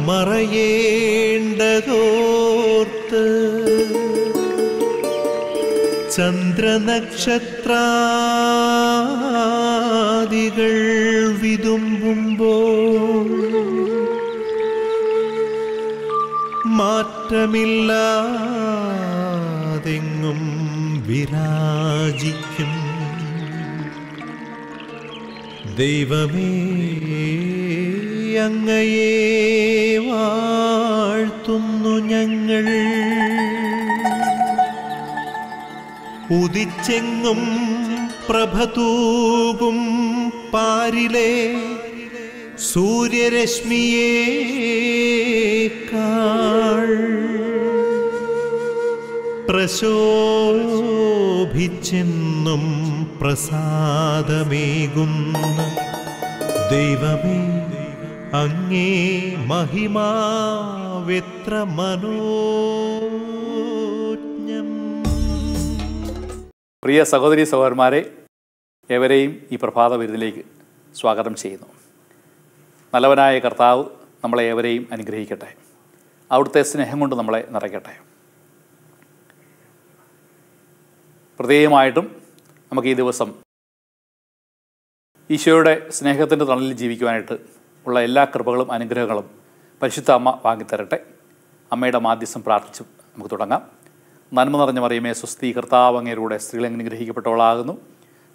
മറയേണ്ടതോർത്ത് ചന്ദ്രനക്ഷത്രാദികൾ വിതുമ്പുമ്പോൾ മാറ്റമില്ലാതെങ്ങും വിരാജിക്കും ദൈവമേ, അങ്ങയെ വാഴ്ത്തുന്നു ഞങ്ങൾ. ഉദിച്ചെങ്ങും പ്രഭതൂകും പാരിലെ സൂര്യരശ്മിയേക്കാൾ പ്രശോഭിച്ചെന്നും പ്രസാദമേകുന്ന ദൈവമേ, അങ്ങേ മഹിമാവെത്ര മനോജ്ഞം. പ്രിയ സഹോദരീ സഹോദരന്മാരെ, ഏവരെയും ഈ പ്രഭാത വിരുന്നിലേക്ക് സ്വാഗതം ചെയ്യുന്നു. നല്ലവനായ കർത്താവ് നമ്മളെ ഏവരെയും അനുഗ്രഹിക്കട്ടെ. അവിടുത്തെ സ്നേഹം കൊണ്ട് നമ്മളെ നിറയ്ക്കട്ടെ. പ്രത്യേകമായിട്ടും നമുക്ക് ഈ ദിവസം ഈശോയുടെ സ്നേഹത്തിൻ്റെ തണലിൽ ജീവിക്കുവാനായിട്ട് ഉള്ള എല്ലാ കൃപകളും അനുഗ്രഹങ്ങളും പരിശുദ്ധ അമ്മ വാങ്ങിത്തരട്ടെ. അമ്മയുടെ മാധ്യസ്ഥം പ്രാർത്ഥിച്ച് നമുക്ക് തുടങ്ങാം. നന്മ നിറഞ്ഞ മറിയമേ സ്വസ്തി, കർത്താവ് അങ്ങയുടെ സ്ത്രീകൾ അനുഗ്രഹിക്കപ്പെട്ടവളാകുന്നു.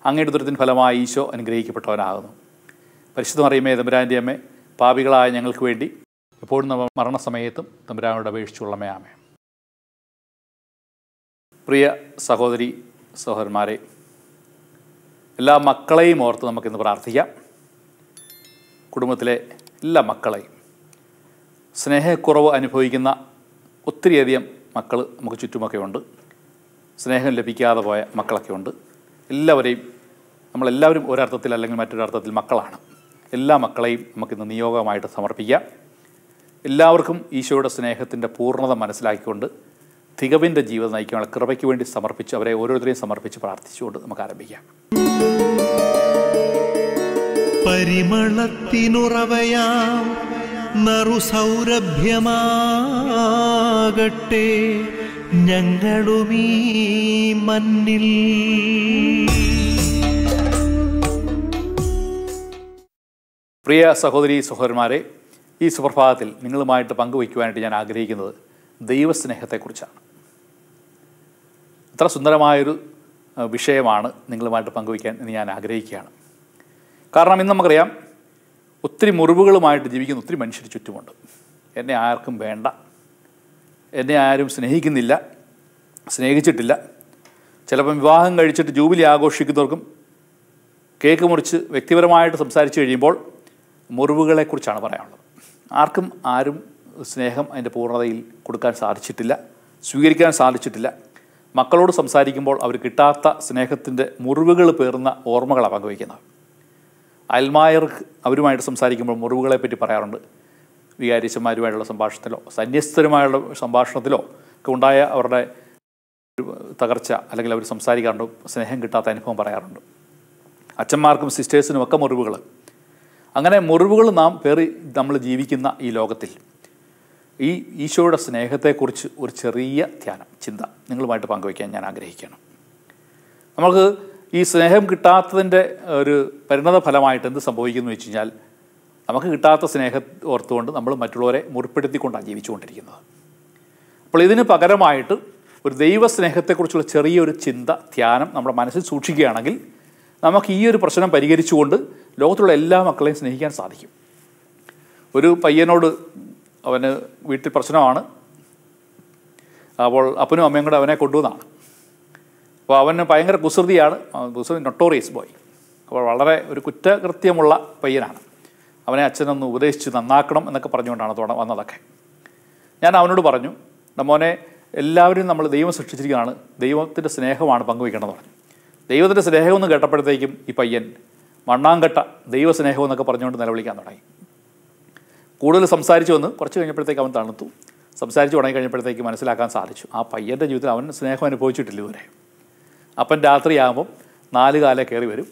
അങ്ങയുടെ ദുരിതത്തിൻ ഫലമായി ഈശോ അനുഗ്രഹിക്കപ്പെട്ടവനാകുന്നു. പരിശുദ്ധ മറിയമേ തമ്പുരാൻ്റെ അമ്മേ, പാപികളായ ഞങ്ങൾക്ക് വേണ്ടി എപ്പോഴും മരണസമയത്തും തമ്പുരാനോട് അപേക്ഷിച്ചുള്ളമേ. ആമേൻ. പ്രിയ സഹോദരി സഹോദരന്മാരെ, എല്ലാ മക്കളെയും ഓർത്ത് നമുക്കിന്ന് പ്രാർത്ഥിക്കാം. കുടുംബത്തിലെ എല്ലാ മക്കളെയും, സ്നേഹക്കുറവ് അനുഭവിക്കുന്ന ഒത്തിരിയധികം മക്കൾ നമുക്ക് ചുറ്റുമൊക്കെ ഉണ്ട്. സ്നേഹം ലഭിക്കാതെ പോയ മക്കളൊക്കെ ഉണ്ട്. എല്ലാവരെയും, നമ്മളെല്ലാവരും ഒരർത്ഥത്തിൽ അല്ലെങ്കിൽ മറ്റൊരർത്ഥത്തിൽ മക്കളാണ്. എല്ലാ മക്കളെയും നമുക്കിന്ന് നിയോഗമായിട്ട് സമർപ്പിക്കാം. എല്ലാവർക്കും ഈശോയുടെ സ്നേഹത്തിൻ്റെ പൂർണ്ണത മനസ്സിലാക്കിക്കൊണ്ട് തികവിൻ്റെ ജീവിതം നയിക്കാനുള്ള കൃപയ്ക്ക് വേണ്ടി സമർപ്പിച്ച് അവരെ ഓരോരുത്തരെയും സമർപ്പിച്ച് പ്രാർത്ഥിച്ചുകൊണ്ട് നമുക്ക് ആരംഭിക്കാം. പരിമളത്തിനുറവയാം നറുസൗരഭ്യമാകട്ടെ ഞങ്ങളുമീ മണ്ണിൽ. പ്രിയ സഹോദരീ സഹോദരന്മാരെ, ഈ സുപ്രഭാതത്തിൽ നിങ്ങളുമായിട്ട് പങ്കുവയ്ക്കുവാനായിട്ട് ഞാൻ ആഗ്രഹിക്കുന്നത് ദൈവസ്നേഹത്തെക്കുറിച്ചാണ്. അത്ര സുന്ദരമായൊരു വിഷയമാണ് നിങ്ങളുമായിട്ട് പങ്കുവയ്ക്കാൻ എന്ന് ഞാൻ ആഗ്രഹിക്കുകയാണ്. കാരണം ഇന്ന് നമുക്കറിയാം, ഒത്തിരി മുറിവുകളുമായിട്ട് ജീവിക്കുന്ന ഒത്തിരി മനുഷ്യർ ചുറ്റുമുണ്ട്. എന്നെ ആർക്കും വേണ്ട, എന്നെ ആരും സ്നേഹിക്കുന്നില്ല, സ്നേഹിച്ചിട്ടില്ല. ചിലപ്പം വിവാഹം കഴിച്ചിട്ട് ജൂബിലി ആഘോഷിക്കുന്നവർക്കും കേക്ക് മുറിച്ച് വ്യക്തിപരമായിട്ട് സംസാരിച്ച് കഴിയുമ്പോൾ മുറിവുകളെക്കുറിച്ചാണ് പറയാനുള്ളത്. ആരും സ്നേഹം അതിൻ്റെ പൂർണ്ണതയിൽ കൊടുക്കാൻ സാധിച്ചിട്ടില്ല, സ്വീകരിക്കാൻ സാധിച്ചിട്ടില്ല. മക്കളോട് സംസാരിക്കുമ്പോൾ അവർ കിട്ടാത്ത സ്നേഹത്തിൻ്റെ മുറിവുകൾ പേറുന്ന ഓർമ്മകളാണ് പങ്കുവയ്ക്കുന്നത്. അയൽമായർക്ക് അവരുമായിട്ട് സംസാരിക്കുമ്പോൾ മുറിവുകളെപ്പറ്റി പറയാറുണ്ട്. വികാരിച്ചന്മാരുമായിട്ടുള്ള സംഭാഷണത്തിലോ സന്യസ്തരുമായുള്ള സംഭാഷണത്തിലോ ഒക്കെ ഉണ്ടായ അവരുടെ തകർച്ച അല്ലെങ്കിൽ അവർ സംസാരിക്കാറുണ്ട്, സ്നേഹം കിട്ടാത്ത അനുഭവം പറയാറുണ്ട്. അച്ഛന്മാർക്കും സിസ്റ്റേഴ്സിനും ഒക്കെ മുറിവുകൾ. അങ്ങനെ മുറിവുകൾ നാം പേറി നമ്മൾ ജീവിക്കുന്ന ഈ ലോകത്തിൽ ഈ ഈശോയുടെ സ്നേഹത്തെക്കുറിച്ച് ഒരു ചെറിയ ചിന്ത നിങ്ങളുമായിട്ട് പങ്കുവയ്ക്കാൻ ഞാൻ ആഗ്രഹിക്കുകയാണ്. നമുക്ക് ഈ സ്നേഹം കിട്ടാത്തതിൻ്റെ ഒരു പരിണത ഫലമായിട്ട് എന്ത് സംഭവിക്കുന്നു വെച്ച് കഴിഞ്ഞാൽ, നമുക്ക് കിട്ടാത്ത സ്നേഹം ഓർത്തുകൊണ്ട് നമ്മൾ മറ്റുള്ളവരെ മുറിപ്പെടുത്തിക്കൊണ്ടാണ് ജീവിച്ചുകൊണ്ടിരിക്കുന്നത്. അപ്പോൾ ഇതിന് പകരമായിട്ട് ഒരു ദൈവസ്നേഹത്തെക്കുറിച്ചുള്ള ചെറിയൊരു ധ്യാനം നമ്മുടെ മനസ്സിൽ സൂക്ഷിക്കുകയാണെങ്കിൽ നമുക്ക് ഈ ഒരു പ്രശ്നം പരിഹരിച്ചുകൊണ്ട് ലോകത്തുള്ള എല്ലാ മക്കളെയും സ്നേഹിക്കാൻ സാധിക്കും. ഒരു പയ്യനോട്, അവന് വീട്ടിൽ പ്രശ്നമാണ്, അപ്പോൾ അപ്പനും അമ്മയും കൂടെ അവനെ കൊണ്ടുവന്നാണ്. അപ്പോൾ അവന് ഭയങ്കര കുസൃതിയാണ്, നൊട്ടോറിയസ് ബോയ്. അപ്പോൾ വളരെ ഒരു കുറ്റകൃത്യമുള്ള പയ്യനാണ്. അവനെ അച്ഛനൊന്ന് ഉപദേശിച്ച് നന്നാക്കണം എന്നൊക്കെ പറഞ്ഞുകൊണ്ടാണ് വന്നതൊക്കെ. ഞാൻ അവനോട് പറഞ്ഞു, മോനെ, എല്ലാവരും നമ്മൾ ദൈവം സൃഷ്ടിച്ചിരിക്കുന്നതാണ്, ദൈവത്തിൻ്റെ സ്നേഹമാണ് പങ്കുവയ്ക്കേണ്ടതെന്ന് പറഞ്ഞു. ദൈവത്തിൻ്റെ സ്നേഹമെന്ന് കേട്ടപ്പോഴത്തേക്കും ഈ പയ്യൻ മണ്ണാങ്കട്ട ദൈവസ്നേഹം എന്നൊക്കെ പറഞ്ഞുകൊണ്ട് നിലവിളിക്കാൻ തുടങ്ങി. കൂടുതൽ സംസാരിച്ചു വന്ന് കുറച്ച് കഴിഞ്ഞപ്പോഴത്തേക്ക് അവൻ തണുത്തു. സംസാരിച്ച് തുടങ്ങി കഴിഞ്ഞപ്പോഴത്തേക്ക് മനസ്സിലാക്കാൻ സാധിച്ചു, ആ പയ്യൻ്റെ ജീവിതത്തിൽ അവൻ സ്നേഹം അനുഭവിച്ചിട്ടില്ല ഇതുവരെ. അപ്പൻ രാത്രിയാകുമ്പം 4 കാലേ കയറി വരും.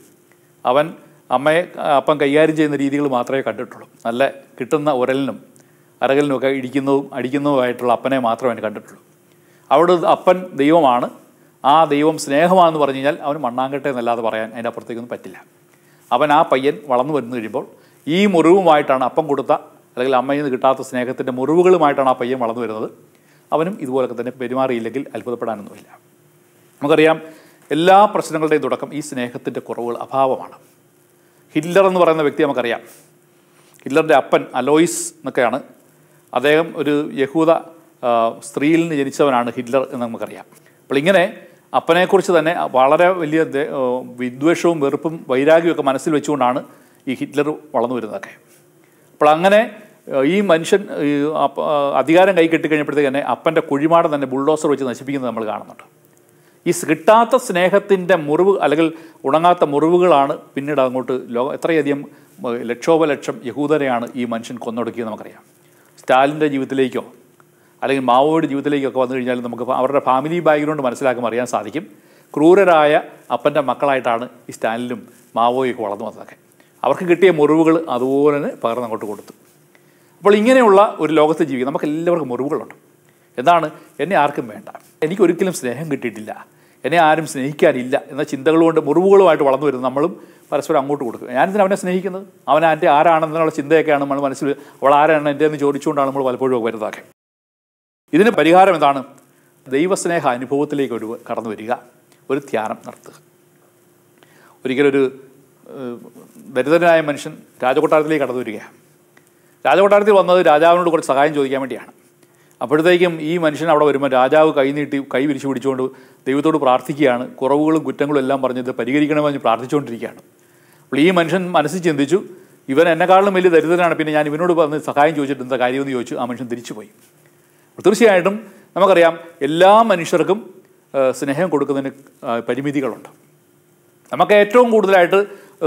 അപ്പം കൈകാര്യം ചെയ്യുന്ന രീതികൾ മാത്രമേ കണ്ടിട്ടുള്ളൂ. നല്ല കിട്ടുന്ന ഉരലിനും അരകലിനുമൊക്കെ അടിക്കുന്നതുമായിട്ടുള്ള അപ്പനെ മാത്രമേ അവൻ കണ്ടിട്ടുള്ളൂ. അവിടെ അപ്പൻ ദൈവമാണ്, ആ ദൈവം സ്നേഹമാണെന്ന് പറഞ്ഞു കഴിഞ്ഞാൽ അവന് മണ്ണാങ്കട്ടെ എന്നല്ലാതെ പറയാൻ അതിൻ്റെ അപ്പുറത്തേക്കൊന്നും പറ്റില്ല. അവൻ ആ പയ്യൻ വളർന്നു വരുന്നു കഴിയുമ്പോൾ ഈ മുറിവുമായിട്ടാണ് അപ്പം കൊടുത്ത അല്ലെങ്കിൽ അമ്മയിൽ നിന്ന് കിട്ടാത്ത സ്നേഹത്തിൻ്റെ മുറിവുകളുമായിട്ടാണ് ആ പയ്യൻ വളർന്നു വരുന്നത്. അവനും ഇതുപോലൊക്കെ തന്നെ പെരുമാറിയില്ലെങ്കിൽ അത്ഭുതപ്പെടാനൊന്നുമില്ല. നമുക്കറിയാം എല്ലാ പ്രശ്നങ്ങളുടെയും തുടക്കം ഈ സ്നേഹത്തിൻ്റെ കുറവുകൾ, അഭാവമാണ്. ഹിറ്റ്ലർ എന്ന് പറയുന്ന വ്യക്തി നമുക്കറിയാം. ഹിറ്റ്ലറിൻ്റെ അപ്പൻ അലോയിസ് എന്നൊക്കെയാണ്. അദ്ദേഹം ഒരു യഹൂദ സ്ത്രീയിൽ നിന്ന് ജനിച്ചവനാണ് ഹിറ്റ്ലർ എന്ന് നമുക്കറിയാം. അപ്പോൾ ഇങ്ങനെ അപ്പനെക്കുറിച്ച് തന്നെ വളരെ വലിയ വിദ്വേഷവും വെറുപ്പും വൈരാഗ്യമൊക്കെ മനസ്സിൽ വെച്ചുകൊണ്ടാണ് ഈ ഹിറ്റ്ലർ വളർന്നു വരുന്നതൊക്കെ. അപ്പോൾ അങ്ങനെ ഈ മനുഷ്യൻ അധികാരം കൈ കെട്ടിക്കഴിഞ്ഞപ്പോഴത്തേക്ക് തന്നെ അപ്പൻ്റെ കുഴിമാടം തന്നെ ബുൾഡോസർ വെച്ച് നശിപ്പിക്കുന്നത് നമ്മൾ കാണുന്നുണ്ട്. ഈ കിട്ടാത്ത സ്നേഹത്തിൻ്റെ മുറിവ് അല്ലെങ്കിൽ ഉണങ്ങാത്ത മുറിവുകളാണ് പിന്നീട് അങ്ങോട്ട് എത്രയധികം ലക്ഷോപലക്ഷം യഹൂദരെയാണ് ഈ മനുഷ്യൻ കൊന്നൊടുക്കിയത് നമുക്കറിയാം. സ്റ്റാലിൻ്റെ ജീവിതത്തിലേക്കോ അല്ലെങ്കിൽ മാവോയുടെ ജീവിതത്തിലേക്കൊക്കെ വന്നു കഴിഞ്ഞാൽ നമുക്ക് അവരുടെ ഫാമിലി ബാക്ക്ഗ്രൗണ്ട് മനസ്സിലാക്കുമ്പോൾ അറിയാൻ സാധിക്കും. ക്രൂരരായ അപ്പൻ്റെ മക്കളായിട്ടാണ് ഈ സ്റ്റാലിനും മാവോയൊക്കെ വളർന്നു വന്നതൊക്കെ. അവർക്ക് കിട്ടിയ മുറിവുകൾ അതുപോലെ തന്നെ പകർന്നങ്ങോട്ട് കൊടുത്തു. അപ്പോൾ ഇങ്ങനെയുള്ള ഒരു ലോകത്ത് ജീവിക്കും. നമുക്ക് എല്ലാവർക്കും മുറിവുകളുണ്ട്. എന്താണ്? എന്നെ ആർക്കും വേണ്ട, എനിക്കൊരിക്കലും സ്നേഹം കിട്ടിയിട്ടില്ല, എന്നെ ആരും സ്നേഹിക്കാനില്ല എന്ന ചിന്തകളുകൊണ്ട് മുറിവുകളുമായിട്ട് വളർന്നു വരുന്നത് നമ്മളും പരസ്പരം അങ്ങോട്ട് കൊടുക്കും. ഞാനിതിന് അവനെ സ്നേഹിക്കുന്നത്, അവൻ എൻ്റെ ആരാണെന്നുള്ള ചിന്തയൊക്കെയാണ് നമ്മൾ മനസ്സിൽ, അവൾ ആരാണ് എൻ്റെ എന്ന് ചോദിച്ചുകൊണ്ടാണ് നമ്മൾ പലപ്പോഴും വരുന്നതൊക്കെ. ഇതിന് പരിഹാരം എന്താണ്? ദൈവസ്നേഹ അനുഭവത്തിലേക്ക് കടന്നു വരിക, ഒരു ധ്യാനം നടത്തുക. ഒരിക്കലൊരു ദരിദ്രനായ മനുഷ്യൻ രാജകൊട്ടാരത്തിലേക്ക് കടന്നു വരികയാണ്. രാജകൊട്ടാരത്തിൽ വന്നത് രാജാവിനോട് കുറച്ച് സഹായം ചോദിക്കാൻ വേണ്ടിയാണ്. അപ്പോഴത്തേക്കും ഈ മനുഷ്യൻ അവിടെ വരുമ്പോൾ രാജാവ് കൈ വിരിച്ചു പിടിച്ചുകൊണ്ട് ദൈവത്തോട് പ്രാർത്ഥിക്കുകയാണ്. കുറവുകളും കുറ്റങ്ങളും എല്ലാം പറഞ്ഞത് പരിഹരിക്കണമെന്ന് പ്രാർത്ഥിച്ചുകൊണ്ടിരിക്കുകയാണ്. അപ്പോൾ ഈ മനുഷ്യൻ മനസ്സിൽ ചിന്തിച്ചു, ഇവൻ എന്നെക്കാളും വലിയ ദരിദ്രനാണ്, പിന്നെ ഞാൻ ഇവനോട് വന്ന് സഹായം ചോദിച്ചിട്ട് എന്താ കാര്യമെന്ന് ചോദിച്ചു. ആ മനുഷ്യൻ തിരിച്ചുപോയി. തീർച്ചയായിട്ടും നമുക്കറിയാം എല്ലാ മനുഷ്യർക്കും സ്നേഹം കൊടുക്കുന്നതിന് പരിമിതികളുണ്ട്. നമുക്ക് ഏറ്റവും കൂടുതലായിട്ട്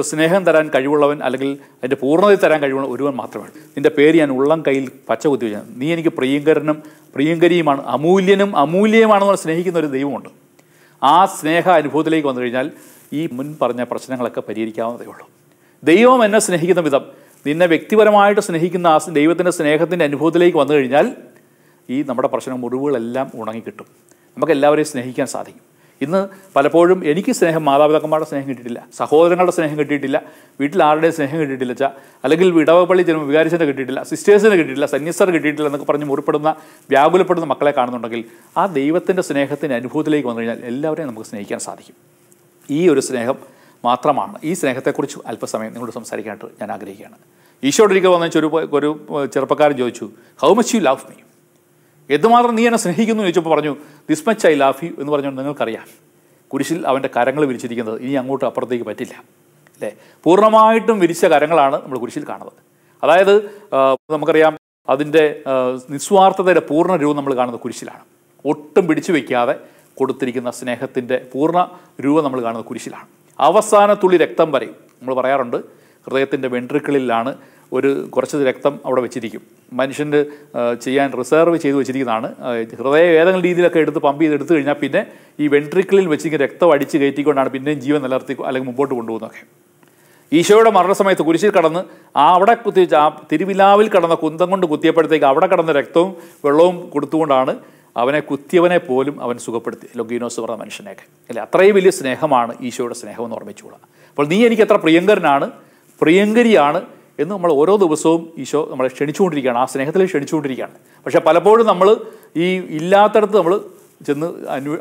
സ്നേഹം തരാൻ കഴിവുള്ളവൻ അല്ലെങ്കിൽ അതിൻ്റെ പൂർണ്ണതയിൽ തരാൻ കഴിവുള്ള ഒരുവൻ മാത്രമാണ്. നിൻ്റെ പേര് ഞാൻ ഉള്ളം കയ്യിൽ പച്ച കുത്തി വെച്ചാൽ നീ എനിക്ക് പ്രിയങ്കരനും പ്രിയങ്കരിയുമാണ്, അമൂല്യനും അമൂല്യമാണെന്ന് സ്നേഹിക്കുന്ന ഒരു ദൈവമുണ്ട്. ആ സ്നേഹ അനുഭവത്തിലേക്ക് വന്നു കഴിഞ്ഞാൽ ഈ മുൻ പറഞ്ഞ പ്രശ്നങ്ങളൊക്കെ പരിഹരിക്കാവുന്നതേ ഉള്ളൂ. ദൈവം എന്നെ സ്നേഹിക്കുന്ന വിധം നിന്നെ വ്യക്തിപരമായിട്ട് സ്നേഹിക്കുന്ന ആ ദൈവത്തിൻ്റെ സ്നേഹത്തിൻ്റെ അനുഭവത്തിലേക്ക് വന്നു കഴിഞ്ഞാൽ ഈ നമ്മുടെ പ്രശ്നം മുറിവുകളെല്ലാം ഉണങ്ങിക്കിട്ടും. നമുക്ക് എല്ലാവരെയും സ്നേഹിക്കാൻ സാധിക്കും. ഇന്ന് പലപ്പോഴും എനിക്ക് സ്നേഹം, മാതാപിതാക്കന്മാരുടെ സ്നേഹം കിട്ടിയിട്ടില്ല, സഹോദരങ്ങളുടെ സ്നേഹം കിട്ടിയിട്ടില്ല, വീട്ടിൽ ആരുടെയും സ്നേഹം കിട്ടിയിട്ടില്ല, അല്ലെങ്കിൽ ഇടവപ്പള്ളി ജന്മ വികാരിച്ചതിന് കിട്ടിയിട്ടില്ല, സിസ്റ്റേഴ്സിന് കിട്ടിയിട്ടില്ല, സന്യസ്തർ കിട്ടിയിട്ടില്ല എന്നൊക്കെ പറഞ്ഞ് മുറിപ്പെടുന്ന വ്യാകുലപ്പെടുന്ന മക്കളെ കാണുന്നുണ്ടെങ്കിൽ ആ ദൈവത്തിൻ്റെ സ്നേഹത്തിൻ്റെ അനുഭവത്തിലേക്ക് വന്നു കഴിഞ്ഞാൽ എല്ലാവരെയും നമുക്ക് സ്നേഹിക്കാൻ സാധിക്കും. ഈ ഒരു സ്നേഹം മാത്രമാണ്. ഈ സ്നേഹത്തെക്കുറിച്ച് അല്പസമയം നിങ്ങളോട് സംസാരിക്കാനായിട്ട് ഞാൻ ആഗ്രഹിക്കുകയാണ്. ഈശോയുടെ ഒരിക്കൽ വന്ന ഒരു ചെറുപ്പക്കാരൻ ചോദിച്ചു, how much you love me, എന്തുമാത്രം നീ എന്നെ സ്നേഹിക്കുന്നു ചോദിച്ചപ്പോൾ പറഞ്ഞു, this much I love you എന്ന് പറഞ്ഞുകൊണ്ട് നിങ്ങൾക്കറിയാം. കുരിശിൽ അവൻ്റെ കരങ്ങൾ വിരിച്ചിരിക്കുന്നത് ഇനി അങ്ങോട്ട് അപ്പുറത്തേക്ക് പറ്റില്ല, അല്ലേ? പൂർണ്ണമായിട്ടും വിരിച്ച കരങ്ങളാണ് നമ്മൾ കുരിശിൽ കാണുന്നത്. അതായത് നമുക്കറിയാം അതിൻ്റെ നിസ്വാർത്ഥതയുടെ പൂർണ്ണ രൂപം നമ്മൾ കാണുന്നത് കുരിശിലാണ്. ഒട്ടും പിടിച്ചു വയ്ക്കാതെ കൊടുത്തിരിക്കുന്ന സ്നേഹത്തിൻ്റെ പൂർണ്ണ രൂപം നമ്മൾ കാണുന്നത് കുരിശിലാണ്. അവസാന തുള്ളി രക്തം വരെ നമ്മൾ പറയാറുണ്ട് ഹൃദയത്തിൻ്റെ വെൻട്രിക്കിളിലാണ് കുറച്ച് രക്തം അവിടെ വെച്ചിരിക്കും. മനുഷ്യൻ്റെ ചെയ്യാൻ റിസർവ് ചെയ്ത് വെച്ചിരിക്കുന്നതാണ്. ഹൃദയം ഏതെങ്കിലും രീതിയിലൊക്കെ പമ്പ് ചെയ്തെടുത്തു കഴിഞ്ഞാൽ പിന്നെ ഈ വെൻട്രിക്കിളിൽ വെച്ചിരിക്കുന്ന രക്തം അടിച്ച് കയറ്റിക്കൊണ്ടാണ് പിന്നെയും ജീവൻ നിലനിർത്തി അല്ലെങ്കിൽ മുമ്പോട്ട് കൊണ്ടുപോകുന്നതൊക്കെ. ഈശോയുടെ മരണസമയത്ത് കുരിശിൽ കടന്ന് അവിടെ കുത്തിവെച്ച് ആ തിരുവിലാവിൽ കടന്ന കുന്തം കൊണ്ട് കുത്തിയപ്പോഴത്തേക്ക് അവിടെ കടന്ന രക്തവും വെള്ളവും കൊടുത്തുകൊണ്ടാണ് അവനെ കുത്തിയവനെ പോലും അവൻ സുഖപ്പെടുത്തി, ലൊഗീനോസ് പറഞ്ഞ മനുഷ്യനെയൊക്കെ, അല്ലേ? അത്രയും വലിയ സ്നേഹമാണ് ഈശോയുടെ സ്നേഹം എന്ന് ഓർമ്മിച്ചുകൊള്ളുക. അപ്പോൾ നീ എനിക്ക് എത്ര പ്രിയങ്കരനാണ്, പ്രിയങ്കരിയാണ് എന്ന് നമ്മൾ ഓരോ ദിവസവും ഈശോ നമ്മളെ ക്ഷണിച്ചുകൊണ്ടിരിക്കുകയാണ്, ആ സ്നേഹത്തിലേക്ക് ക്ഷണിച്ചുകൊണ്ടിരിക്കുകയാണ്. പക്ഷേ പലപ്പോഴും നമ്മൾ ഈ ഇല്ലാത്തടത്ത് നമ്മൾ ചെന്ന്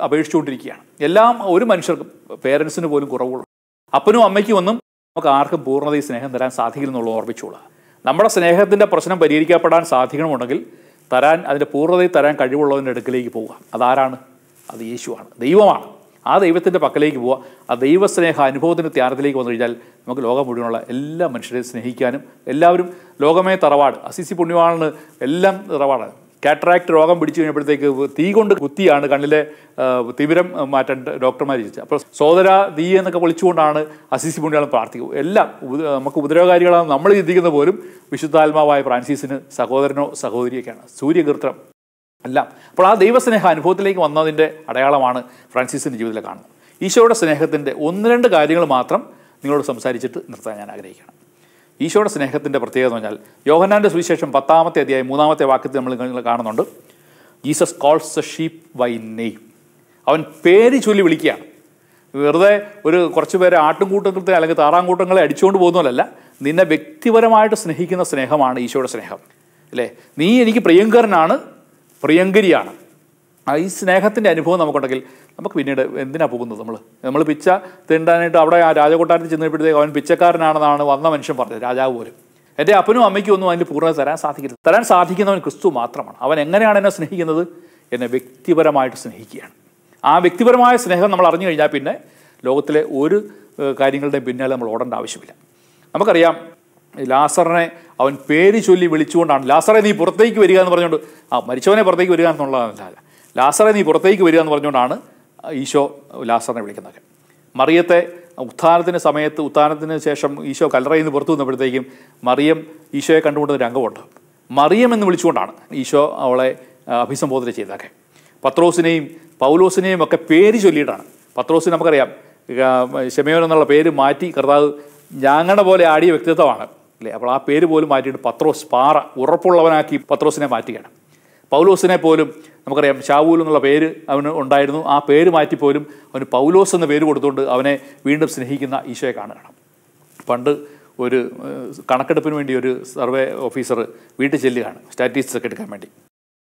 അപേക്ഷിച്ചുകൊണ്ടിരിക്കുകയാണ്. എല്ലാം ഒരു മനുഷ്യർക്കും, പേരൻസിന് പോലും കുറവുള്ളൂ. അപ്പനും അമ്മയ്ക്കും ഒന്നും നമുക്ക് ആർക്കും പൂർണ്ണതയിൽ സ്നേഹം തരാൻ സാധിക്കില്ലെന്നുള്ള ഓർമ്മിച്ചുകൊള്ളുക. നമ്മുടെ സ്നേഹത്തിൻ്റെ പ്രശ്നം പരിഹരിക്കപ്പെടാൻ സാധിക്കണമെന്നുണ്ടെങ്കിൽ അതിൻ്റെ പൂർണ്ണതയിൽ തരാൻ കഴിവുള്ളവൻ്റെ അടുക്കിലേക്ക് പോവുക. അതാരാണ്? അത് യേശുവാണ്, ദൈവമാണ്. ആ ദൈവത്തിൻ്റെ പക്കലേക്ക് പോവുക. ആ ദൈവസ്നേഹ അനുഭവത്തിൻ്റെ ധ്യാനത്തിലേക്ക് വന്നു കഴിഞ്ഞാൽ നമുക്ക് ലോകം മുഴുവനുള്ള എല്ലാ മനുഷ്യരെയും സ്നേഹിക്കാനും, എല്ലാവരും ലോകമേ തറവാട്, അസിസി പുണ്യവാളിന് എല്ലാം തറവാടാണ്. കാറ്ററാക്ട് രോഗം പിടിച്ചു കഴിഞ്ഞപ്പോഴത്തേക്ക് തീ കൊണ്ട് കുത്തിയാണ് കണ്ണിലെ തിമിരം മാറ്റാൻ ഡോക്ടർമാർ ചോദിച്ചത്. അപ്പോൾ സോദര തീ എന്നൊക്കെ വിളിച്ചുകൊണ്ടാണ് അസിസി പുണ്യവാളൻ പ്രാർത്ഥിക്കുക. എല്ലാം നമുക്ക് ഉപദ്രവകാരികളാണ് നമ്മൾ ചിന്തിക്കുന്ന പോലും വിശുദ്ധാത്മാവായ ഫ്രാൻസിസിന് സഹോദരനോ സഹോദരിയൊക്കെയാണ്, സൂര്യകീർത്തനം എല്ലാം. അപ്പോൾ ആ ദൈവസ്നേഹ അനുഭവത്തിലേക്ക് വന്നതിൻ്റെ അടയാളമാണ് ഫ്രാൻസിസിൻ്റെ ജീവിതത്തിൽ കാണുന്നത്. ഈശോയുടെ സ്നേഹത്തിൻ്റെ 1-2 കാര്യങ്ങൾ മാത്രം നിങ്ങളോട് സംസാരിച്ചിട്ട് നിർത്താൻ ഞാൻ ആഗ്രഹിക്കുകയാണ്. ഈശോയുടെ സ്നേഹത്തിൻ്റെ പ്രത്യേകത എന്ന് പറഞ്ഞാൽ യോഹന്നാൻ്റെ സുവിശേഷം 10-ാമത്തെ അധ്യായം 3-ാമത്തെ വാക്യത്തിൽ നമ്മൾ കാണുന്നുണ്ട്. Jesus calls the sheep by name. അവൻ പേര് ചൊല്ലി വിളിക്കുകയാണ്. വെറുതെ ഒരു കുറച്ച് പേരെ ആട്ടുംകൂട്ടത്തെ അല്ലെങ്കിൽ താറാങ്കൂട്ടങ്ങളെ അടിച്ചുകൊണ്ട് പോകുന്നതല്ല, നിന്നെ വ്യക്തിപരമായിട്ട് സ്നേഹിക്കുന്ന സ്നേഹമാണ് ഈശോയുടെ സ്നേഹം, അല്ലേ? നീ എനിക്ക് പ്രിയങ്കരനാണ്, പ്രിയങ്കരിയാണ്. ഈ സ്നേഹത്തിൻ്റെ അനുഭവം നമുക്കുണ്ടെങ്കിൽ നമുക്ക് പിന്നീട് എന്തിനാണ് പോകുന്നത്? നമ്മൾ പിച്ച തിണ്ടാനായിട്ട് അവിടെ ആ രാജകൊട്ടാരത്തിൽ ചെന്നപ്പോഴത്തേക്ക് അവൻ പിച്ചക്കാരനാണെന്നാണ് വന്ന മനുഷ്യൻ പറഞ്ഞത്, രാജാവ് പോലും. എൻ്റെ അപ്പനും അമ്മയ്ക്കും ഒന്നും അതിൻ്റെ പൂർണ്ണത തരാൻ സാധിക്കുന്നവൻ ക്രിസ്തു മാത്രമാണ്. അവൻ എങ്ങനെയാണ് എന്നെ സ്നേഹിക്കുന്നത്? എന്നെ വ്യക്തിപരമായിട്ട് സ്നേഹിക്കുകയാണ്. ആ വ്യക്തിപരമായ സ്നേഹം നമ്മൾ അറിഞ്ഞു കഴിഞ്ഞാൽ പിന്നെ ലോകത്തിലെ ഒരു കാര്യങ്ങളുടെയും പിന്നാലെ നമ്മൾ ഓടേണ്ട ആവശ്യമില്ല. നമുക്കറിയാം, ലാസറിനെ അവൻ പേര് ചൊല്ലി വിളിച്ചുകൊണ്ടാണ്, ലാസറെ നീ പുറത്തേക്ക് വരിക എന്ന് പറഞ്ഞുകൊണ്ട്, മരിച്ചവനെ പുറത്തേക്ക് വരിക എന്നുള്ളതല്ല, ലാസറെ നീ പുറത്തേക്ക് വരിക എന്ന് പറഞ്ഞുകൊണ്ടാണ് ഈശോ ലാസറിനെ വിളിക്കുന്നത്. മറിയത്തെ ഉത്ഥാനത്തിന് ശേഷം ഈശോ കല്ലറയിൽ നിന്ന് പുറത്തു വന്നപ്പോഴത്തേക്കും മറിയം ഈശോയെ കണ്ടുകൊണ്ടൊരു രംഗമുണ്ട്. മറിയം എന്ന് വിളിച്ചുകൊണ്ടാണ് ഈശോ അവളെ അഭിസംബോധന ചെയ്തതൊക്കെ. പത്രോസിനെയും പൗലോസിനെയും ഒക്കെ പേര് ചൊല്ലിയിട്ടാണ്. പത്രോസിന് നമുക്കറിയാം, ശമയോൻ എന്നുള്ള പേര് മാറ്റി കർത്താവ് ഞാങ്ങണ പോലെ ആടിയ വ്യക്തിത്വമാണ്, അല്ലേ? അപ്പോൾ ആ പേര് പോലും മാറ്റിയിട്ട് പത്രോസ്, പാറ, ഉറപ്പുള്ളവനാക്കി പത്രോസിനെ മാറ്റുകയാണ്. പൗലോസിനെ പോലും നമുക്കറിയാം, ശാവൂൽ എന്നുള്ള പേര് അവന് ഉണ്ടായിരുന്നു, ആ പേര് മാറ്റിപ്പോലും അവന് പൗലോസ് എന്ന പേര് കൊടുത്തുകൊണ്ട് അവനെ വീണ്ടും സ്നേഹിക്കുന്ന ഈശോയെ കാണുകയാണ്. പണ്ട് ഒരു കണക്കെടുപ്പിന് വേണ്ടി ഒരു സർവേ ഓഫീസർ വീട്ടിൽ ചെല്ലുകയാണ്, സ്റ്റാറ്റിസ്റ്റിക്സ് ഒക്കെ എടുക്കാൻ വേണ്ടി.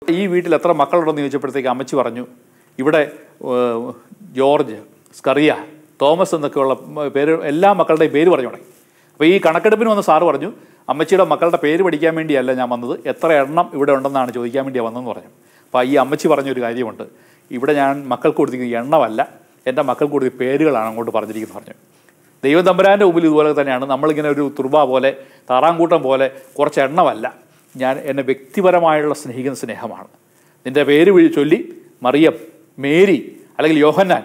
ഈ വീട്ടിൽ എത്ര മക്കളുണ്ടെന്ന് ചോദിച്ചപ്പോഴത്തേക്ക് അമ്മച്ചി പറഞ്ഞു, ഇവിടെ ജോർജ്, സ്കറിയ, തോമസ് എന്നൊക്കെയുള്ള പേര്, എല്ലാ മക്കളുടെയും പേര് പറഞ്ഞു തുടങ്ങി. അപ്പോൾ ഈ കണക്കെടുപ്പിന് വന്ന സാറ് പറഞ്ഞു, അമ്മച്ചിയുടെ മക്കളുടെ പേര് പഠിക്കാൻ വേണ്ടിയല്ല ഞാൻ വന്നത്, എത്ര എണ്ണം ഇവിടെ ഉണ്ടെന്നാണ് ചോദിക്കാൻ വേണ്ടിയാണ് വന്നതെന്ന് പറഞ്ഞു. അപ്പോൾ ഈ അമ്മച്ചി പറഞ്ഞൊരു കാര്യമുണ്ട്, ഇവിടെ ഞാൻ മക്കൾക്ക് കൊടുത്തിരിക്കുന്ന എണ്ണമല്ല, എൻ്റെ മക്കൾക്ക് കൊടുത്തിയ പേരുകളാണ് അങ്ങോട്ട് പറഞ്ഞിരിക്കുന്നത് പറഞ്ഞു. ദൈവം തമ്പുരാൻ്റെ മുമ്പിൽ ഇതുപോലെ തന്നെയാണ്. നമ്മളിങ്ങനെ ഒരു തുർബ പോലെ, താറാങ്കൂട്ടം പോലെ കുറച്ച് എണ്ണമല്ല, ഞാൻ എന്നെ വ്യക്തിപരമായുള്ള സ്നേഹിക്കുന്ന സ്നേഹമാണ്. നിൻ്റെ പേര് ചൊല്ലി മറിയം, മേരി, അല്ലെങ്കിൽ യോഹന്നാൻ,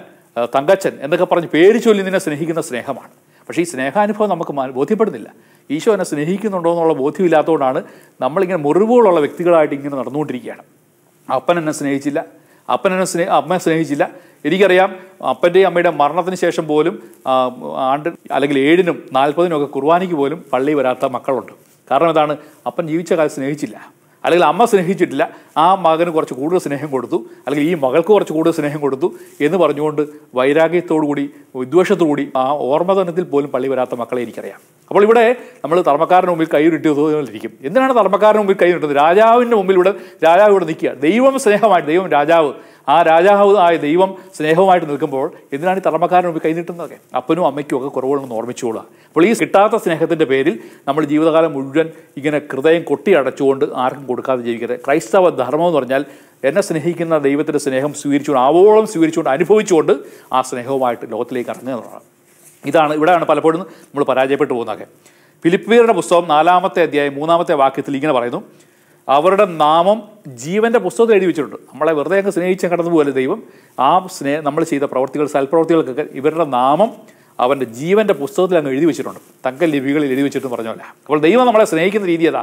തങ്കച്ചൻ എന്നൊക്കെ പറഞ്ഞ് പേര് ചൊല്ലി നിന്നെ സ്നേഹിക്കുന്ന സ്നേഹമാണ്. പക്ഷേ ഈ സ്നേഹാനുഭവം നമുക്ക് ബോധ്യപ്പെടുന്നില്ല. ഈശോ എന്നെ സ്നേഹിക്കുന്നുണ്ടോ എന്നുള്ള ബോധ്യമില്ലാത്തതുകൊണ്ടാണ് നമ്മളിങ്ങനെ മുറിവുകളുള്ള വ്യക്തികളായിട്ട് ഇങ്ങനെ നടന്നുകൊണ്ടിരിക്കുകയാണ്. അപ്പൻ എന്നെ സ്നേഹിച്ചില്ല, അമ്മയെ സ്നേഹിച്ചില്ല. എനിക്കറിയാം, അപ്പൻ്റെയും അമ്മയുടെ മരണത്തിന് ശേഷം പോലും ആണ്ട് അല്ലെങ്കിൽ 7-നും 40-നും ഒക്കെ കുർബാനയ്ക്ക് പോലും പള്ളിയിൽ വരാത്ത മക്കളുണ്ട്. കാരണം എന്താണ്? അപ്പൻ ജീവിച്ച കാലം സ്നേഹിച്ചില്ല, അല്ലെങ്കിൽ അമ്മ സ്നേഹിച്ചിട്ടില്ല, ആ മകന് കുറച്ച് കൂടുതൽ സ്നേഹം കൊടുത്തു, അല്ലെങ്കിൽ ഈ മകൾക്ക് കുറച്ച് കൂടുതൽ സ്നേഹം കൊടുത്തു എന്ന് പറഞ്ഞുകൊണ്ട് വൈരാഗ്യത്തോടുകൂടി, വിദ്വേഷത്തോടുകൂടി ആ ഓർമ്മതനത്തിൽ പോലും പള്ളി വരാത്ത മക്കളെ എനിക്കറിയാം. അപ്പോൾ ഇവിടെ നമ്മൾ തർമ്മക്കാരൻ്റെ മുമ്പിൽ കൈയിട്ടിരിക്കും. എന്തിനാണ് തർമ്മക്കാരൻ്റെ മുമ്പിൽ കൈയിട്ടത്? രാജാവിൻ്റെ മുമ്പിൽ രാജാവ് ഇവിടെ നിൽക്കുക. ദൈവം സ്നേഹമായിട്ട്, ദൈവം രാജാവ്, ആ രാജാവ് ആയ ദൈവം സ്നേഹമായിട്ട് നിൽക്കുമ്പോൾ എന്തിനാണ് ഈ തർമ്മക്കാരൻ്റെ മുമ്പിൽ കൈനീട്ടുന്നതൊക്കെ? അപ്പനും അമ്മയ്ക്കും ഒക്കെ കുറവുകളൊന്നും ഓർമ്മിച്ചുകൊള്ളുക. അപ്പോൾ ഈ കിട്ടാത്ത സ്നേഹത്തിൻ്റെ പേരിൽ നമ്മൾ ജീവിതകാലം മുഴുവൻ ഇങ്ങനെ ഹൃദയം കൊട്ടി അടച്ചുകൊണ്ട് ആർക്കും കൊടുക്കാതെ ജീവിക്കരുത്. ക്രൈസ്തവ ധർമ്മം എന്ന് പറഞ്ഞാൽ എന്നെ സ്നേഹിക്കുന്ന ദൈവത്തിൻ്റെ സ്നേഹം സ്വീകരിച്ചുകൊണ്ട്, ആവോളം സ്വീകരിച്ചുകൊണ്ട്, അനുഭവിച്ചുകൊണ്ട് ആ സ്നേഹവുമായിട്ട് ലോകത്തിലേക്ക് ഇറങ്ങുന്നതാണ്. ഇവിടെയാണ് പലപ്പോഴും നമ്മൾ പരാജയപ്പെട്ടു പോകുന്നതൊക്കെ. ഫിലിപ്പിയരുടെ പുസ്തകം 4-ാമത്തെ അധ്യായം 3-ാമത്തെ വാക്യത്തിൽ ഇങ്ങനെ പറയുന്നു, അവരുടെ നാമം ജീവൻ്റെ പുസ്തകത്തിൽ എഴുതി വെച്ചിട്ടുണ്ട്. നമ്മളെ വെറുതെ അങ്ങ് സ്നേഹിച്ച കടന്നു പോലെ ദൈവം ആ നമ്മൾ ചെയ്ത പ്രവർത്തികൾ, സൽപ്രവർത്തികൾക്കൊക്കെ ഇവരുടെ നാമം അവൻ്റെ ജീവൻ്റെ പുസ്തകത്തിൽ അങ്ങ് എഴുതി വെച്ചിട്ടുണ്ട്. തങ്ക ലിപികളിൽ എഴുതി വെച്ചിട്ടെന്ന് പറഞ്ഞല്ല. അപ്പോൾ ദൈവം നമ്മളെ സ്നേഹിക്കുന്ന രീതി ഏതാ?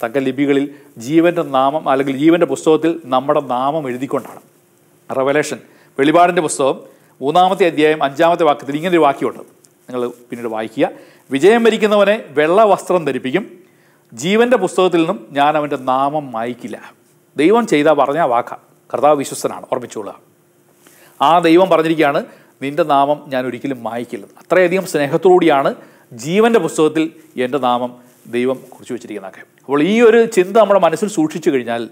തങ്ക ലിപികളിൽ ജീവൻ്റെ നാമം, അല്ലെങ്കിൽ ജീവൻ്റെ പുസ്തകത്തിൽ നമ്മുടെ നാമം എഴുതിക്കൊണ്ടാണ്. റെവലേഷൻ, വെളിപാടിൻ്റെ പുസ്തകം 3-ാമത്തെ അധ്യായം 5-ാമത്തെ വാക്യത്തിൽ ഇങ്ങനൊരു വാക്യമുണ്ട്, നിങ്ങൾ പിന്നീട് വായിക്കുക. വിജയം വരിക്കുന്നവനെ വെള്ള വസ്ത്രം ധരിപ്പിക്കും, ജീവൻ്റെ പുസ്തകത്തിൽ നിന്നും ഞാൻ അവൻ്റെ നാമം മായ്ക്കില്ല. ദൈവം പറഞ്ഞ വാക്ക, കർത്താവ് വിശ്വസ്തനാണ്, ഓർമ്മിച്ചുകൊള്ളുക. ആ ദൈവം പറഞ്ഞിരിക്കുകയാണ്, നിൻ്റെ നാമം ഞാൻ ഒരിക്കലും മായ്ക്കില്ല. അത്രയധികം സ്നേഹത്തോടെയാണ് ജീവൻ്റെ പുസ്തകത്തിൽ എൻ്റെ നാമം ദൈവം കുറിച്ച് വെച്ചിരിക്കുന്നതൊക്കെ. അപ്പോൾ ഈ ഒരു ചിന്ത നമ്മുടെ മനസ്സിൽ സൂക്ഷിച്ചു കഴിഞ്ഞാൽ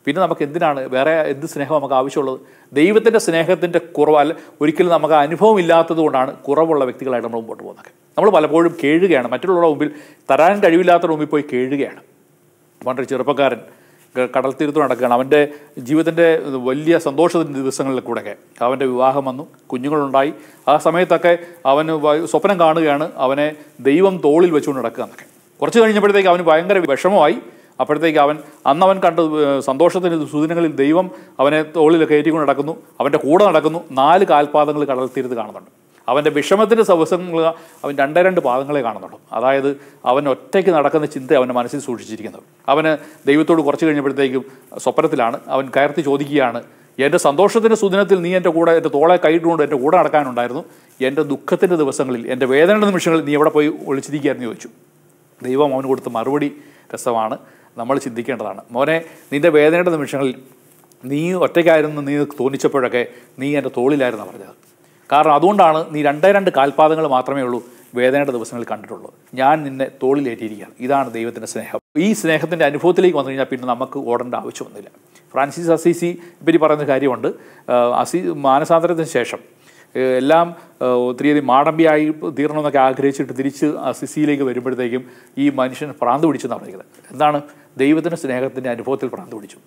പിന്നെ നമുക്ക് എന്തിനാണ് വേറെ എന്ത് സ്നേഹം നമുക്ക് ആവശ്യമുള്ളത്? ദൈവത്തിൻ്റെ സ്നേഹത്തിൻ്റെ കുറവല്ല, ഒരിക്കലും നമുക്ക് അനുഭവം ഇല്ലാത്തത് കൊണ്ടാണ് കുറവുള്ള വ്യക്തികളായിട്ട് നമ്മൾ മുമ്പോട്ട് പോകുന്നത്. നമ്മൾ പലപ്പോഴും കേഴുകയാണ്, മറ്റുള്ളവരുടെ മുമ്പിൽ തരാൻ കഴിവില്ലാത്തവരുടെ മുമ്പിൽ പോയി കേഴുകയാണ്. പണ്ടൊരു ചെറുപ്പക്കാരൻ കടൽ തീരത്ത് നടക്കുകയാണ്. അവൻ്റെ ജീവിതത്തിൻ്റെ വലിയ സന്തോഷത്തിൻ്റെ ദിവസങ്ങളിൽ കൂടെയൊക്കെ അവൻ്റെ വിവാഹം വന്നു, കുഞ്ഞുങ്ങളുണ്ടായി. ആ സമയത്തൊക്കെ അവന് സ്വപ്നം കാണുകയാണ് അവനെ ദൈവം തോളിൽ വെച്ചുകൊണ്ട് നടക്കുക എന്നൊക്കെ. കുറച്ച് കഴിഞ്ഞപ്പോഴത്തേക്ക് അവന് ഭയങ്കര വിഷമമായി. അപ്പോഴത്തേക്ക് അവൻ കണ്ട സന്തോഷത്തിൻ്റെ സുദിനങ്ങളിൽ ദൈവം അവനെ തോളിൽ കയറ്റിക്കൊണ്ട് നടക്കുന്നു, അവൻ്റെ കൂടെ നടക്കുന്നു. 4 കാൽപാദങ്ങൾ കടൽ തീരത്ത് കാണുന്നുണ്ട്. അവൻ്റെ വിഷമത്തിൻ്റെ ദിവസങ്ങൾ അവൻ 2 പാദങ്ങളെ കാണുന്നുള്ളൂ. അതായത് അവൻ ഒറ്റയ്ക്ക് നടക്കുന്ന ചിന്ത അവൻ്റെ മനസ്സിൽ സൂക്ഷിച്ചിരിക്കുന്നത്. അവന് ദൈവത്തോട് കുറച്ച് കഴിഞ്ഞപ്പോഴത്തേക്കും സ്വപ്നത്തിലാണ് അവൻ കയർത്തി ചോദിക്കുകയാണ്, എൻ്റെ സന്തോഷത്തിൻ്റെ സുദിനത്തിൽ നീ എൻ്റെ കൂടെ, എൻ്റെ തോളെ കൈയിട്ടുകൊണ്ട് എൻ്റെ കൂടെ നടക്കാനുണ്ടായിരുന്നു, എൻ്റെ ദുഃഖത്തിൻ്റെ ദിവസങ്ങളിൽ, എൻ്റെ വേദനയുടെ നിമിഷങ്ങളിൽ നീ എവിടെ പോയി ഒളിച്ചിരിക്കുകയായിരുന്നു ചോദിച്ചു. ദൈവം അവന് കൊടുത്ത മറുപടി രസമാണ്, നമ്മൾ ചിന്തിക്കേണ്ടതാണ്. മോനെ, നിൻ്റെ വേദനയുടെ നിമിഷങ്ങളിൽ നീ ഒറ്റയ്ക്കായിരുന്നു നീ തോന്നിച്ചപ്പോഴൊക്കെ നീ എൻ്റെ തോളിലായിരുന്നു പറഞ്ഞത്. കാരണം അതുകൊണ്ടാണ് നീ 2 കാൽപാദങ്ങൾ മാത്രമേ ഉള്ളൂ വേദനയുടെ ദിവസങ്ങളിൽ കണ്ടിട്ടുള്ളൂ. ഞാൻ നിന്നെ തോളിലേറ്റിയിരിക്കുകയാണ്. ഇതാണ് ദൈവത്തിൻ്റെ സ്നേഹം. ഈ സ്നേഹത്തിൻ്റെ അനുഭവത്തിലേക്ക് വന്നു കഴിഞ്ഞാൽ പിന്നെ നമുക്ക് ഓടേണ്ട ആവശ്യമൊന്നുമില്ല. ഫ്രാൻസിസ് അസീസി ഇപ്പറ്റി പറയുന്ന കാര്യമുണ്ട്. മാനസാന്തരത്തിന് ശേഷം എല്ലാം ഒത്തിരിയധികം മാടമ്പിയായി തീരണമെന്നൊക്കെ ആഗ്രഹിച്ചിട്ട് തിരിച്ച് അസിസിയിലേക്ക് വരുമ്പോഴത്തേക്കും ഈ മനുഷ്യൻ ഭ്രാന്ത് പിടിച്ചെന്നാണ് പറയുന്നത്. എന്താണ്? ദൈവത്തിൻ്റെ സ്നേഹത്തിൻ്റെ അനുഭവത്തിൽ ഭ്രാന്ത് പിടിച്ചു.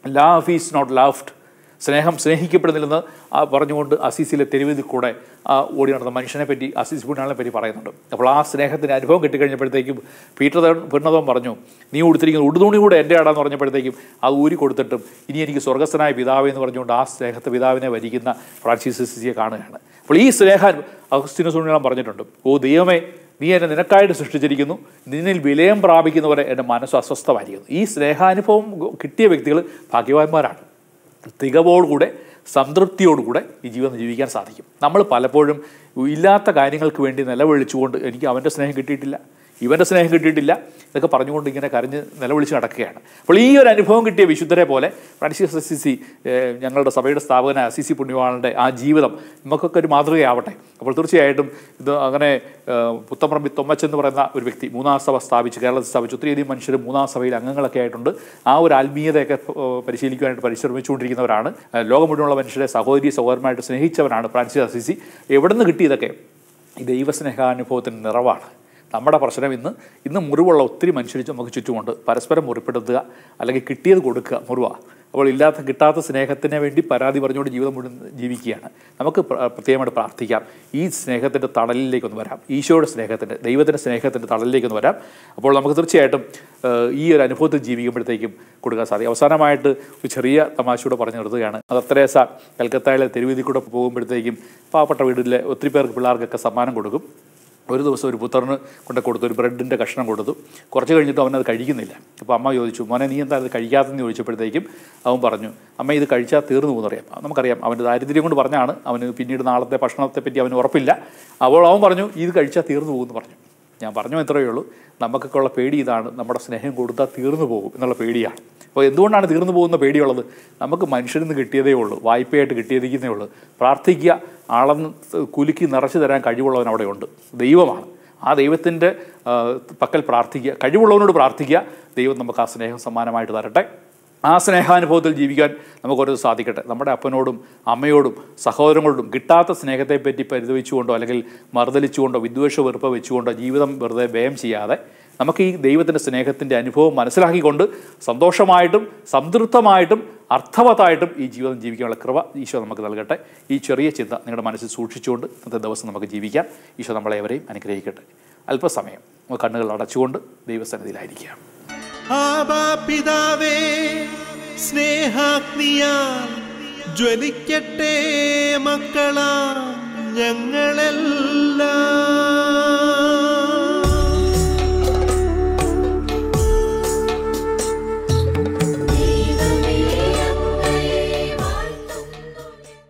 ലവ് ഈസ് നോട്ട് ലവ്ഡ്, സ്നേഹം സ്നേഹിക്കപ്പെടുന്നില്ലെന്ന് പറഞ്ഞുകൊണ്ട് അസീസിലെ തെരുവിൽ കൂടെ ഓടി നടന്ന മനുഷ്യനെ പറ്റി, അസീസ് പുണ്യാളെ പറ്റി പറയുന്നുണ്ട്. അപ്പോൾ ആ സ്നേഹത്തിൻ്റെ അനുഭവം കിട്ടിക്കഴിഞ്ഞപ്പോഴത്തേക്കും പീറ്റർതോൻ പറഞ്ഞു, നീ ഉടുത്തിരിക്കുന്ന ഉടുതുണി കൂടെ എൻ്റെ ആടാന്ന് പറഞ്ഞപ്പോഴത്തേക്കും അത് ഊരി കൊടുത്തിട്ടും ഇനി എനിക്ക് സ്വർഗസ്ഥനായ പിതാവേ എന്ന് പറഞ്ഞുകൊണ്ട് ആ സ്നേഹത്തെ പിതാവിനെ വരിക്കുന്ന ഫ്രാൻസിസ് അസീസിയെ കാണുകയാണ്. അപ്പോൾ ഈ സ്നേഹം അഗസ്തീനോസ് പുണ്യാളൻ പറഞ്ഞിട്ടുണ്ട്, ഓ ദൈവമേ, നീ എന്നെ നിനക്കായിട്ട് സൃഷ്ടിച്ചിരിക്കുന്നു, നിന്നിൽ വിലയം പ്രാപിക്കുന്നവരെ എൻ്റെ മനസ്സ് അസ്വസ്ഥമായിരിക്കുന്നു. ഈ സ്നേഹാനുഭവം കിട്ടിയ വ്യക്തികൾ ഭാഗ്യവാന്മാരാണ്. തികവോടുകൂടെ സംതൃപ്തിയോടുകൂടെ ഈ ജീവിതം ജീവിക്കാൻ സാധിക്കും. നമ്മൾ പലപ്പോഴും ഇല്ലാത്ത കാര്യങ്ങൾക്ക് വേണ്ടി നിലവിളിച്ചുകൊണ്ട് എനിക്ക് അവൻ്റെ സ്നേഹം കിട്ടിയിട്ടില്ല, ഇവൻ്റെ സ്നേഹം കിട്ടിയിട്ടില്ല ഇതൊക്കെ പറഞ്ഞുകൊണ്ട് ഇങ്ങനെ കരഞ്ഞ് നിലവിളിച്ച് നടക്കുകയാണ്. അപ്പോൾ ഈ ഒരു അനുഭവം കിട്ടിയ വിശുദ്ധരെ പോലെ ഫ്രാൻസിസ് അസീസി, ഞങ്ങളുടെ സഭയുടെ സ്ഥാപകനായ അസീസി പുണ്യവാളൻ്റെ ആ ജീവിതം നമുക്കൊക്കെ ഒരു മാതൃകയാവട്ടെ. അപ്പോൾ തീർച്ചയായിട്ടും ഇത് അങ്ങനെ പുത്തമ്പറമ്പി തൊമ്മച്ചൻ എന്ന് പറയുന്ന ഒരു വ്യക്തി 3-ാം സഭ സ്ഥാപിച്ച് കേരളത്തിൽ സ്ഥാപിച്ച് ഒത്തിരിയധികം മനുഷ്യർ 3-ാം സഭയിൽ അംഗങ്ങളൊക്കെ ആയിട്ടുണ്ട്. ആ ഒരു ആത്മീയതയൊക്കെ പരിശീലിക്കുവാനായിട്ട് പരിശ്രമിച്ചുകൊണ്ടിരിക്കുന്നവരാണ്. ലോകം മുഴുവനുള്ള മനുഷ്യരെ സഹോദരന്മാരായിട്ട് സ്നേഹിച്ചവരാണ് ഫ്രാൻസിസ് അസീസി. എവിടെ നിന്ന് കിട്ടിയതൊക്കെ? ഈ ദൈവസ്നേഹാനുഭവത്തിൻ്റെ നിറവാണ്. നമ്മുടെ പ്രശ്നം ഇന്ന് മുറിവുള്ള ഒത്തിരി മനുഷ്യർ നമുക്ക് ചുറ്റുമുണ്ട്. പരസ്പരം മുറിപ്പെടുത്തുക, അല്ലെങ്കിൽ കിട്ടിയത് കൊടുക്കുക, മുറിവാണ്. അപ്പോൾ കിട്ടാത്ത സ്നേഹത്തിന് വേണ്ടി പരാതി പറഞ്ഞുകൊണ്ട് ജീവിതം മുഴുവൻ ജീവിക്കുകയാണ്. നമുക്ക് പ്രത്യേകമായിട്ട് പ്രാർത്ഥിക്കാം, ഈ സ്നേഹത്തിൻ്റെ തണലിലേക്കൊന്ന് വരാം, ഈശോയുടെ സ്നേഹത്തിൻ്റെ, ദൈവത്തിൻ്റെ സ്നേഹത്തിൻ്റെ തണലിലേക്കൊന്ന് വരാം. അപ്പോൾ നമുക്ക് തീർച്ചയായിട്ടും ഈ ഒരു അനുഭവത്തിൽ ജീവിക്കുമ്പോഴത്തേക്കും കൊടുക്കാൻ സാധിക്കും. അവസാനമായിട്ട് ഒരു ചെറിയ തമാശയോടെ പറഞ്ഞു നിർത്തുകയാണ്. മദർ തെരേസ കൽക്കത്തയിലെ തെരുവീതി കൂടെ പോകുമ്പോഴത്തേക്കും പാവപ്പെട്ട വീട്ടിലെ ഒത്തിരി പേർക്ക് പിള്ളേർക്കൊക്കെ സമ്മാനം കൊടുക്കും. ഒരു ദിവസം ഒരു പുത്രന് കൊടുത്തു, ഒരു ബ്രെഡിൻ്റെ കഷ്ണം കൊടുത്തു. കുറച്ച് കഴിഞ്ഞിട്ട് അവനത് കഴിക്കുന്നില്ല. അപ്പോൾ അമ്മ ചോദിച്ചു, മോനെ നീ എന്താ അത് കഴിക്കാത്തെന്ന് ചോദിച്ചപ്പോഴത്തേക്കും അവൻ പറഞ്ഞു, അമ്മ ഇത് കഴിച്ചാൽ തീർന്നു പോകുന്നറിയാം. നമുക്കറിയാം അവൻ്റെ ദാരിദ്ര്യം കൊണ്ട് പറഞ്ഞാണ്, അവന് പിന്നീട് നാളത്തെ ഭക്ഷണത്തെപ്പറ്റി അവന് ഉറപ്പില്ല. അപ്പോൾ അവൻ പറഞ്ഞു, ഇത് കഴിച്ചാൽ തീർന്നു പോകുമെന്ന് പറഞ്ഞു. ഞാൻ പറഞ്ഞു എത്രയേ ഉള്ളൂ, നമുക്കൊക്കെ ഉള്ള പേടി ഇതാണ്, നമ്മുടെ സ്നേഹം കൊടുത്താൽ തീർന്നു പോകും എന്നുള്ള പേടിയാണ്. അപ്പോൾ എന്തുകൊണ്ടാണ് തീർന്നു പോകുന്ന പേടിയുള്ളത്? നമുക്ക് മനുഷ്യരിൽ നിന്ന് കിട്ടിയതേ ഉള്ളൂ, വായ്പയായിട്ട് കിട്ടിയതേ ഉള്ളൂ. പ്രാർത്ഥിക്കുക, ആളെന്ന് കുലുക്കി നിറച്ചു തരാൻ കഴിവുള്ളവൻ അവിടെയുണ്ട്, ദൈവമാണ്. ആ ദൈവത്തിൻ്റെ പക്കൽ പ്രാർത്ഥിക്കുക, കഴിവുള്ളവനോട് പ്രാർത്ഥിക്കുക, ദൈവം നമുക്ക് ആ സ്നേഹം സമ്മാനമായിട്ട് തരട്ടെ. ആ സ്നേഹാനുഭവത്തിൽ ജീവിക്കാൻ നമുക്കൊരു സാധിക്കട്ടെ. നമ്മുടെ അപ്പനോടും അമ്മയോടും സഹോദരങ്ങളോടും കിട്ടാത്ത സ്നേഹത്തെപ്പറ്റി പരിതപിച്ചുകൊണ്ടോ അല്ലെങ്കിൽ മറുതലിച്ചുകൊണ്ടോ വിദ്വേഷ വെറുപ്പ് വെച്ചുകൊണ്ടോ ജീവിതം വെറുതെ വ്യയം ചെയ്യാതെ നമുക്ക് ഈ ദൈവത്തിൻ്റെ സ്നേഹത്തിൻ്റെ അനുഭവം മനസ്സിലാക്കിക്കൊണ്ട് സന്തോഷമായിട്ടും സംതൃപ്തമായിട്ടും അർത്ഥവത്തായിട്ടും ഈ ജീവിതം ജീവിക്കാനുള്ള കൃപ ഈശോ നമുക്ക് നൽകട്ടെ. ഈ ചെറിയ ചിന്ത നിങ്ങളുടെ മനസ്സിൽ സൂക്ഷിച്ചുകൊണ്ട് ഇന്നത്തെ ദിവസം നമുക്ക് ജീവിക്കാം. ഈശോ നമ്മളെവരെയും അനുഗ്രഹിക്കട്ടെ. അല്പസമയം നമുക്ക് കണ്ണുകൾ അടച്ചുകൊണ്ട് ദൈവസന്നിധിയിലായിരിക്കാം. ആബാ പിതാവേ, സ്നേഹാഗ്നിയാൽ ജ്വലിക്കട്ടെ മക്കളാ ഞങ്ങളെല്ലാം.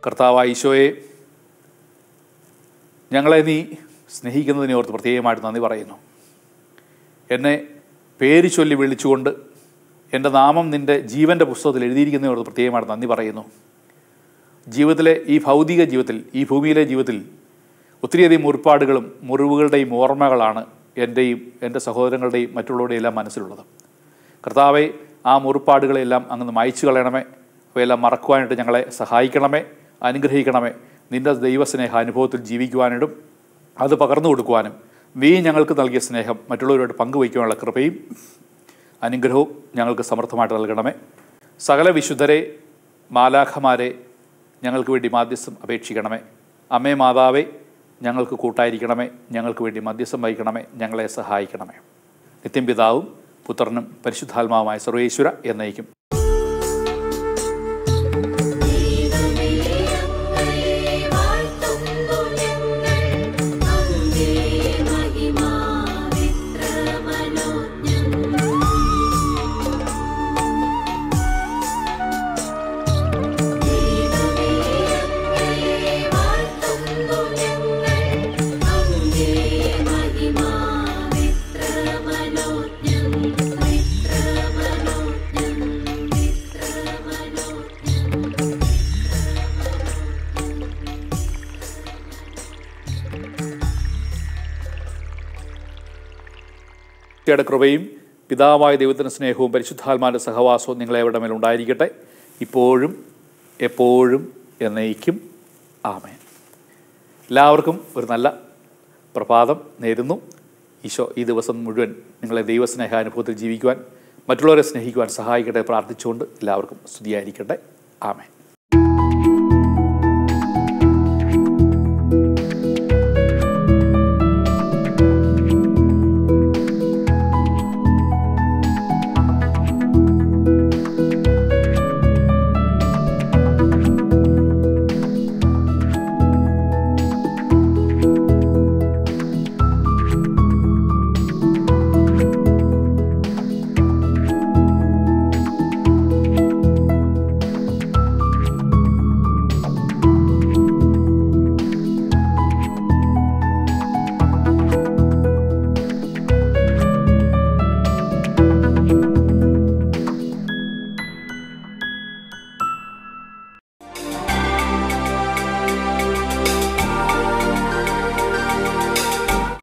കർത്താവായ ഈശോയെ, ഞങ്ങളെ നീ സ്നേഹിക്കുന്നതിനെ ഓർത്ത് പ്രത്യേകമായിട്ട് നന്ദി പറയുന്നു. എന്നെ പേര് ചൊല്ലി വിളിച്ചുകൊണ്ട് എൻ്റെ നാമം നിൻ്റെ ജീവൻ്റെ പുസ്തകത്തിൽ എഴുതിയിരിക്കുന്നതിനെ ഓർത്ത് പ്രത്യേകമായിട്ട് നന്ദി പറയുന്നു. ജീവിതത്തിലെ ഈ ഭൗതിക ജീവിതത്തിൽ, ഈ ഭൂമിയിലെ ജീവിതത്തിൽ ഒത്തിരിയധികം മുറിപ്പാടുകളും മുറിവുകളുടെയും ഓർമ്മകളാണ് എൻ്റെയും എൻ്റെ സഹോദരങ്ങളുടെയും മറ്റുള്ളവരുടെയും എല്ലാം മനസ്സിലുള്ളത്. കർത്താവെ, ആ മുറിപ്പാടുകളെല്ലാം അങ്ങ് മായ്ച്ചു കളയണമേ. അവയെല്ലാം മറക്കുവാനായിട്ട് ഞങ്ങളെ സഹായിക്കണമേ, അനുഗ്രഹിക്കണമേ. നിൻ്റെ ദൈവസ്നേഹ അനുഭവത്തിൽ ജീവിക്കുവാനായിട്ടും അത് പകർന്നു കൊടുക്കുവാനും നീ ഞങ്ങൾക്ക് നൽകിയ സ്നേഹം മറ്റുള്ളവരുമായിട്ട് പങ്കുവയ്ക്കുവാനുള്ള കൃപയും അനുഗ്രഹവും ഞങ്ങൾക്ക് സമർത്ഥമായിട്ട് നൽകണമേ. സകല വിശുദ്ധരെ, മാലാഖമാരെ ഞങ്ങൾക്ക് വേണ്ടി മാധ്യസ്ഥം അപേക്ഷിക്കണമേ. അമ്മേ മാതാവേ, ഞങ്ങൾക്ക് കൂട്ടായിരിക്കണമേ. ഞങ്ങൾക്ക് വേണ്ടി മധ്യസ്ഥം വഹിക്കണമേ. ഞങ്ങളെ സഹായിക്കണമേ. നിത്യം പിതാവും പുത്രനും പരിശുദ്ധാത്മാവുമായ സർവേശ്വര എന്നേക്കും. Mano മിശിഹായുടെ കൃപയും പിതാവായ ദൈവത്തിൻ്റെ സ്നേഹവും പരിശുദ്ധാത്മാവിൻ്റെ സഹവാസവും നിങ്ങളെവിടെ മേൽ ഉണ്ടായിരിക്കട്ടെ, ഇപ്പോഴും എപ്പോഴും എന്നേക്കും. ആമേൻ. എല്ലാവർക്കും ഒരു നല്ല പ്രഭാതം നേരുന്നു. ഈശോ ഈ ദിവസം മുഴുവൻ നിങ്ങളെ ദൈവസ്നേഹാനുഭവത്തിൽ ജീവിക്കുവാൻ, മറ്റുള്ളവരെ സ്നേഹിക്കുവാൻ സഹായിക്കട്ടെ പ്രാർത്ഥിച്ചുകൊണ്ട് എല്ലാവർക്കും സ്തുതിയായിരിക്കട്ടെ. ആമേൻ.